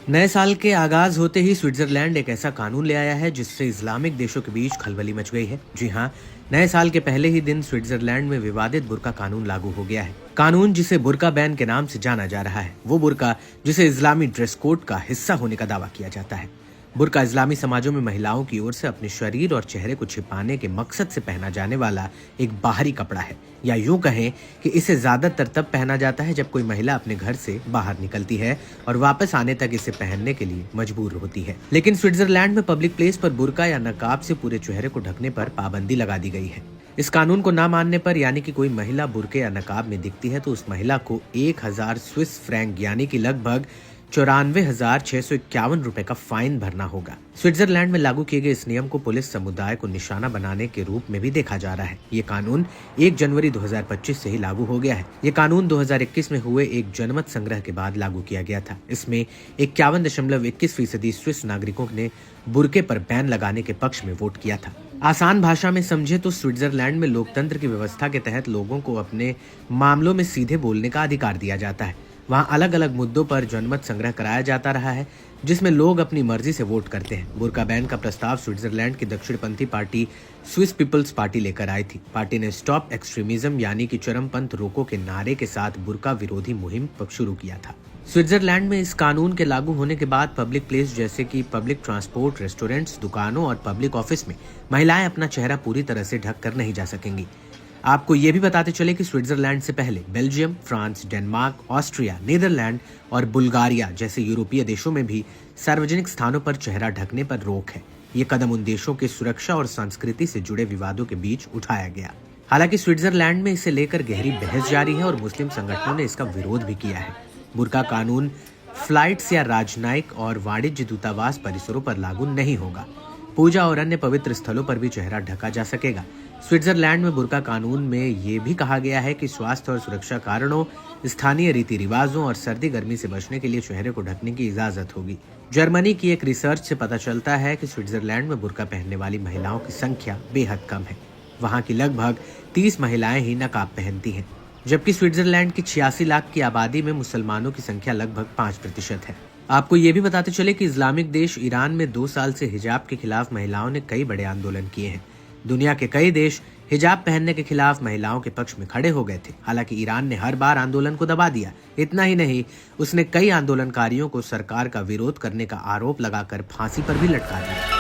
नए साल के आगाज होते ही स्विट्जरलैंड एक ऐसा कानून ले आया है जिससे इस्लामिक देशों के बीच खलबली मच गई है। जी हाँ, नए साल के पहले ही दिन स्विट्जरलैंड में विवादित बुर्का कानून लागू हो गया है। कानून जिसे बुर्का बैन के नाम से जाना जा रहा है, वो बुर्का जिसे इस्लामी ड्रेस कोड का हिस्सा होने का दावा किया जाता है। बुर्का इस्लामी समाजों में महिलाओं की ओर से अपने शरीर और चेहरे को छिपाने के मकसद से पहना जाने वाला एक बाहरी कपड़ा है, या यूं कहें कि इसे ज्यादातर तब पहना जाता है जब कोई महिला अपने घर से बाहर निकलती है और वापस आने तक इसे पहनने के लिए मजबूर होती है। लेकिन स्विट्जरलैंड में पब्लिक प्लेस पर बुर्का या नकाब से पूरे चेहरे को ढकने पर पाबंदी लगा दी गई है। इस कानून को न मानने पर, यानी कि कोई महिला बुर्के या नकाब में दिखती है, तो उस महिला को 1000 स्विस फ्रैंक यानी कि लगभग 94,651 रुपए का फाइन भरना होगा। स्विट्जरलैंड में लागू किए गए इस नियम को पुलिस समुदाय को निशाना बनाने के रूप में भी देखा जा रहा है। ये कानून 1 जनवरी 2025 से ही लागू हो गया है। ये कानून 2021 में हुए एक जनमत संग्रह के बाद लागू किया गया था। इसमें 51.21% स्विस नागरिकों ने बुर्के पर बैन लगाने के पक्ष में वोट किया था। आसान भाषा में समझे तो स्विट्जरलैंड में लोकतंत्र की व्यवस्था के तहत लोगों को अपने मामलों में सीधे बोलने का अधिकार दिया जाता है। वहाँ अलग अलग मुद्दों पर जनमत संग्रह कराया जाता रहा है, जिसमें लोग अपनी मर्जी से वोट करते हैं। बुर्का बैन का प्रस्ताव स्विट्जरलैंड की दक्षिणपंथी पार्टी स्विस पीपल्स पार्टी लेकर आई थी। पार्टी ने स्टॉप एक्सट्रीमिज्म यानी कि चरमपंथ रोको के नारे के साथ बुर्का विरोधी मुहिम शुरू किया था। स्विट्जरलैंड में इस कानून के लागू होने के बाद पब्लिक प्लेस जैसे कि पब्लिक ट्रांसपोर्ट, रेस्टोरेंट्स, दुकानों और पब्लिक ऑफिस में महिलाएं अपना चेहरा पूरी तरह से ढक कर नहीं जा सकेंगी। आपको ये भी बताते चले कि स्विट्जरलैंड से पहले Belgium, France, Denmark, Austria, Netherland और बुल्गारिया जैसे यूरोपीय देशों में भी सार्वजनिक स्थानों पर चेहरा ढकने पर रोक है। ये कदम उन देशों के सुरक्षा और संस्कृति से जुड़े विवादों के बीच उठाया गया। हालांकि स्विट्जरलैंड में इसे लेकर गहरी बहस जारी है और मुस्लिम संगठनों ने इसका विरोध भी किया है। बुर्का कानून फ्लाइट्स या राजनयिक और वाणिज्य दूतावास परिसरों पर लागू नहीं होगा। पूजा और अन्य पवित्र स्थलों पर भी चेहरा ढका जा सकेगा। स्विट्जरलैंड में बुर्का कानून में ये भी कहा गया है कि स्वास्थ्य और सुरक्षा कारणों, स्थानीय रीति रिवाजों और सर्दी गर्मी से बचने के लिए चेहरे को ढकने की इजाजत होगी। जर्मनी की एक रिसर्च से पता चलता है कि स्विट्जरलैंड में बुर्का पहनने वाली महिलाओं की संख्या बेहद कम है। वहाँ की लगभग 30 महिलाएं ही नकाब पहनती हैं, जबकि स्विट्जरलैंड की 86 लाख की आबादी में मुसलमानों की संख्या लगभग 5% है। आपको ये भी बताते चले कि इस्लामिक देश ईरान में 2 साल से हिजाब के खिलाफ महिलाओं ने कई बड़े आंदोलन किए हैं। दुनिया के कई देश हिजाब पहनने के खिलाफ महिलाओं के पक्ष में खड़े हो गए थे। हालांकि ईरान ने हर बार आंदोलन को दबा दिया। इतना ही नहीं, उसने कई आंदोलनकारियों को सरकार का विरोध करने का आरोप लगाकर फांसी पर भी लटका दिया।